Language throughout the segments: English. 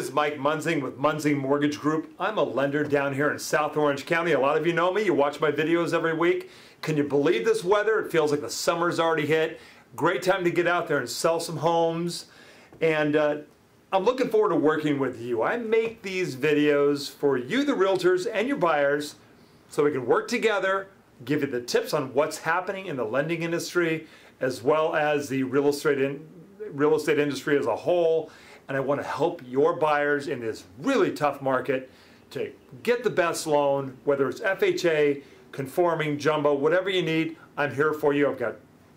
is Mike Munzing with Munzing Mortgage Group. I'm a lender down here in South Orange County. A lot of you know me. You watch my videos every week. Can you believe this weather? It feels like the summer's already hit. Great time to get out there and sell some homes. And I'm looking forward to working with you. I make these videos for you, the realtors, and your buyers, so we can work together, give you the tips on what's happening in the lending industry, as well as the real estate industry as a whole. And I want to help your buyers in this really tough market to get the best loan, whether it's FHA, conforming, jumbo, whatever you need. I'm here for you. I've got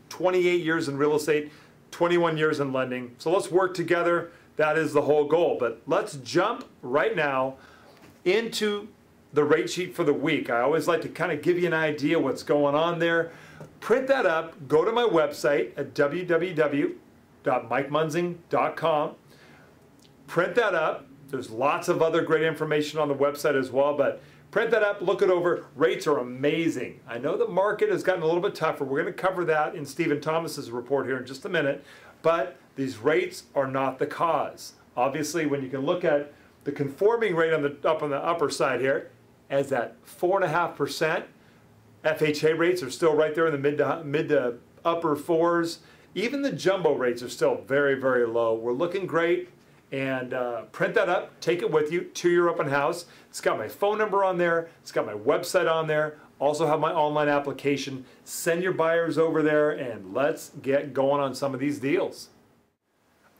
28 years in real estate, 21 years in lending. So let's work together. That is the whole goal. But let's jump right now into the rate sheet for the week. I always like to kind of give you an idea what's going on there. Print that up. Go to my website at www.mikemunzing.com. Print that up. There's lots of other great information on the website as well, but print that up, look it over. Rates are amazing. I know the market has gotten a little bit tougher. We're going to cover that in Stephen Thomas's report here in just a minute, but these rates are not the cause. Obviously, when you can look at the conforming rate on the upper side here, as that 4.5%, FHA rates are still right there in the mid to upper fours. Even the jumbo rates are still very, very low. We're looking great. And print that up, take it with you to your open house. It's got my phone number on there. It's got my website on there. Also have my online application. Send your buyers over there and let's get going on some of these deals.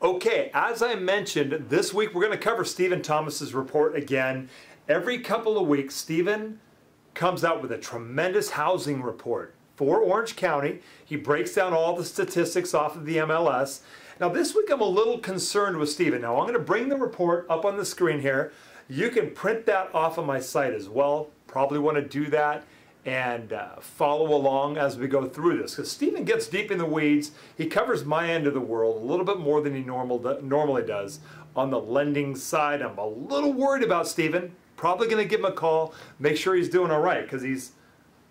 Okay, as I mentioned, this week we're going to cover Stephen Thomas's report again. Every couple of weeks, Stephen comes out with a tremendous housing report for Orange County. He breaks down all the statistics off of the MLS. Now this week I'm a little concerned with Stephen. Now I'm going to bring the report up on the screen here. You can print that off of my site as well. Probably want to do that and follow along as we go through this, because Stephen gets deep in the weeds. He covers my end of the world a little bit more than he normally does on the lending side. I'm a little worried about Stephen. Probably going to give him a call, make sure he's doing all right, because he's,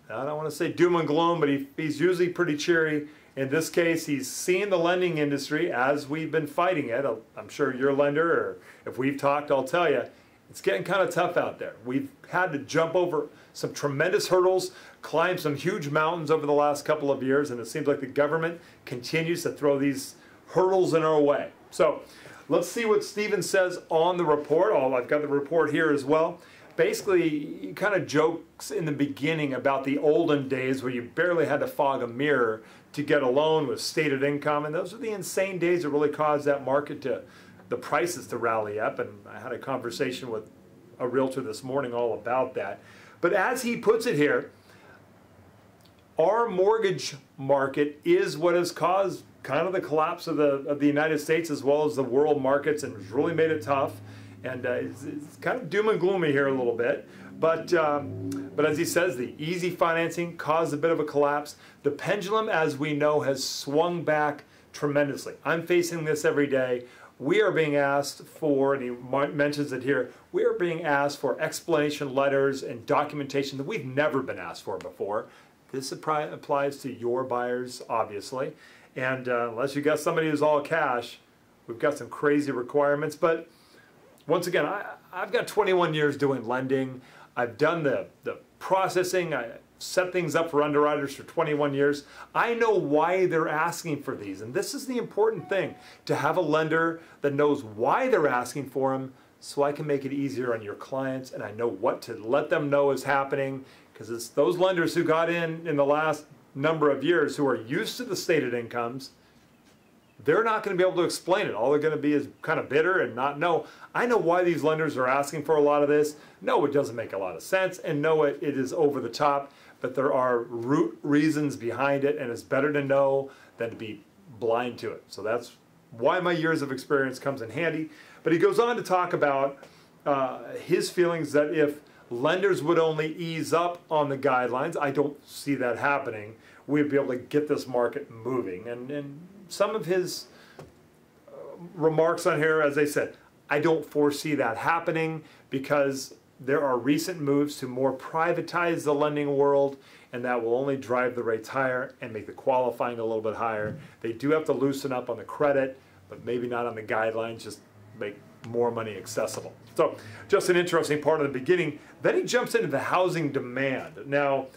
I don't want to say doom and gloom, but he's usually pretty cheery. In this case, he's seeing the lending industry as we've been fighting it. I'm sure you're a lender, or if we've talked, I'll tell you, it's getting kind of tough out there. We've had to jump over some tremendous hurdles, climb some huge mountains over the last couple of years, and it seems like the government continues to throw these hurdles in our way. So let's see what Stephen says on the report. I've got the report here as well. Basically, he kind of jokes in the beginning about the olden days where you barely had to fog a mirror to get a loan with stated income, and those are the insane days that really caused that market the prices to rally up. And I had a conversation with a realtor this morning all about that. But as he puts it here, our mortgage market is what has caused kind of the collapse of the United States as well as the world markets, and has really made it tough. And it's kind of doom and gloomy here a little bit. But as he says, the easy financing caused a bit of a collapse. The pendulum, as we know, has swung back tremendously. I'm facing this every day. We are being asked for, and he mentions it here, we are being asked for explanation letters and documentation that we've never been asked for before. This applies to your buyers, obviously. And unless you got somebody who's all cash, we've got some crazy requirements. But once again, I've got 21 years doing lending. I've done the processing. I set things up for underwriters for 21 years. I know why they're asking for these. And this is the important thing, to have a lender that knows why they're asking for them, so I can make it easier on your clients, and I know what to let them know is happening, because it's those lenders who got in the last number of years who are used to the stated incomes. They're not going to be able to explain it. All they're going to be is kind of bitter and not know. I know why these lenders are asking for a lot of this. No, it doesn't make a lot of sense, and no, it is over the top, but there are root reasons behind it, and it's better to know than to be blind to it. So that's why my years of experience comes in handy. But he goes on to talk about his feelings that if lenders would only ease up on the guidelines, I don't see that happening, we'd be able to get this market moving. And some of his remarks on here, as I said, I don't foresee that happening, because there are recent moves to more privatize the lending world, and that will only drive the rates higher and make the qualifying a little bit higher. They do have to loosen up on the credit, but maybe not on the guidelines, just make more money accessible. So just an interesting part of the beginning. Then he jumps into the housing demand. Now,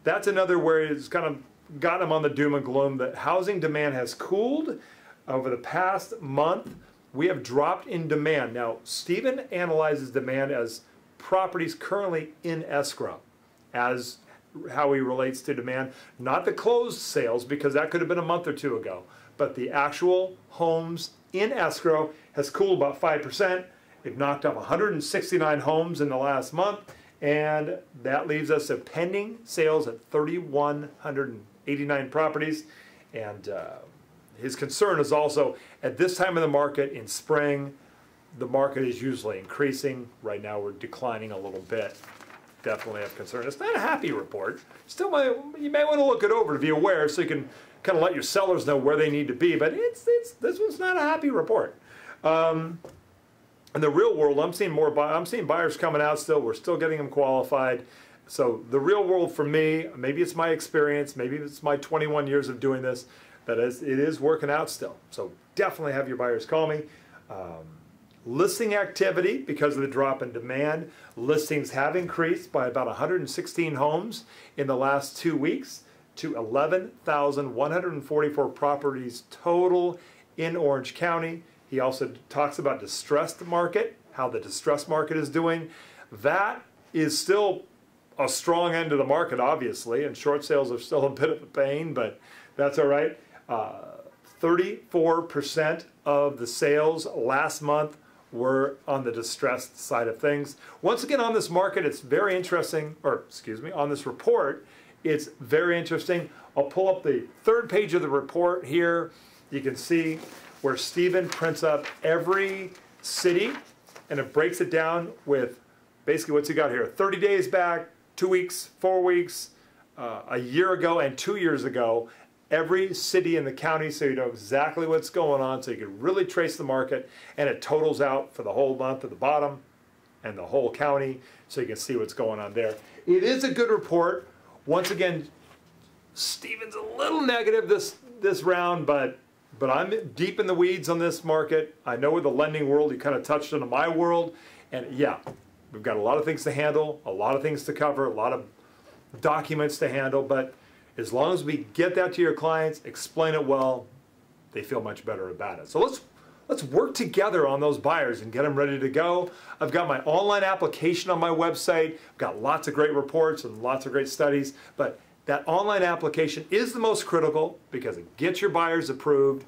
that's another where it's kind of got him on the doom and gloom. That housing demand has cooled over the past month. We have dropped in demand. Now, Stephen analyzes demand as properties currently in escrow, as how he relates to demand, not the closed sales, because that could have been a month or two ago, but the actual homes in escrow has cooled about 5%. They've knocked off 169 homes in the last month, and that leaves us at pending sales at 3,189 properties. And his concern is also, at this time of the market in spring, the market is usually increasing. Right now we're declining a little bit. Definitely have concern. It's not a happy report. Still, you may want to look it over to be aware, so you can kind of let your sellers know where they need to be. But this one's not a happy report. In the real world, I'm seeing buyers coming out still. We're still getting them qualified. So the real world for me, maybe it's my experience, maybe it's my 21 years of doing this, but it is working out still. So definitely have your buyers call me. Listing activity, because of the drop in demand, listings have increased by about 116 homes in the last 2 weeks to 11,144 properties total in Orange County. He also talks about distressed market, how the distressed market is doing. That is still a strong end of the market, obviously, and short sales are still a bit of a pain, but that's all right. 34% of the sales last month were on the distressed side of things. Once again, on this market, it's very interesting, or excuse me, on this report, it's very interesting. I'll pull up the third page of the report here. You can see where Stephen prints up every city, and it breaks it down with basically what's he got here: 30 days back, 2 weeks, 4 weeks, a year ago, and 2 years ago. Every city in the county, so you know exactly what's going on, so you can really trace the market, and it totals out for the whole month at the bottom and the whole county, so you can see what's going on there. It is a good report. Once again, Stephen's a little negative this round, but I'm deep in the weeds on this market. I know with the lending world, you kind of touched into my world, and yeah, we've got a lot of things to handle, a lot of things to cover, a lot of documents to handle, but as long as we get that to your clients, explain it well, they feel much better about it. So let's work together on those buyers and get them ready to go. I've got my online application on my website. I've got lots of great reports and lots of great studies, but that online application is the most critical because it gets your buyers approved.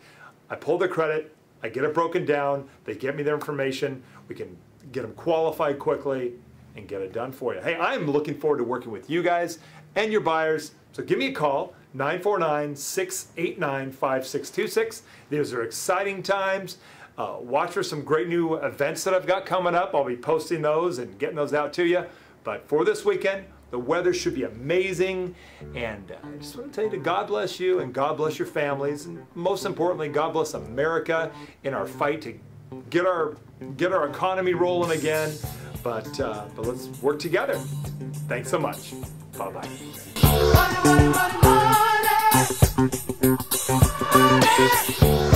I pull their credit, I get it broken down, they get me their information, we can get them qualified quickly and get it done for you. Hey, I'm looking forward to working with you guys and your buyers. So give me a call, 949-689-5626. These are exciting times. Watch for some great new events that I've got coming up. I'll be posting those and getting those out to you. But for this weekend, the weather should be amazing. And I just want to tell you to God bless you and God bless your families. And most importantly, God bless America in our fight to get our economy rolling again. But let's work together. Thanks so much. Bye-bye. Money, money, money, money.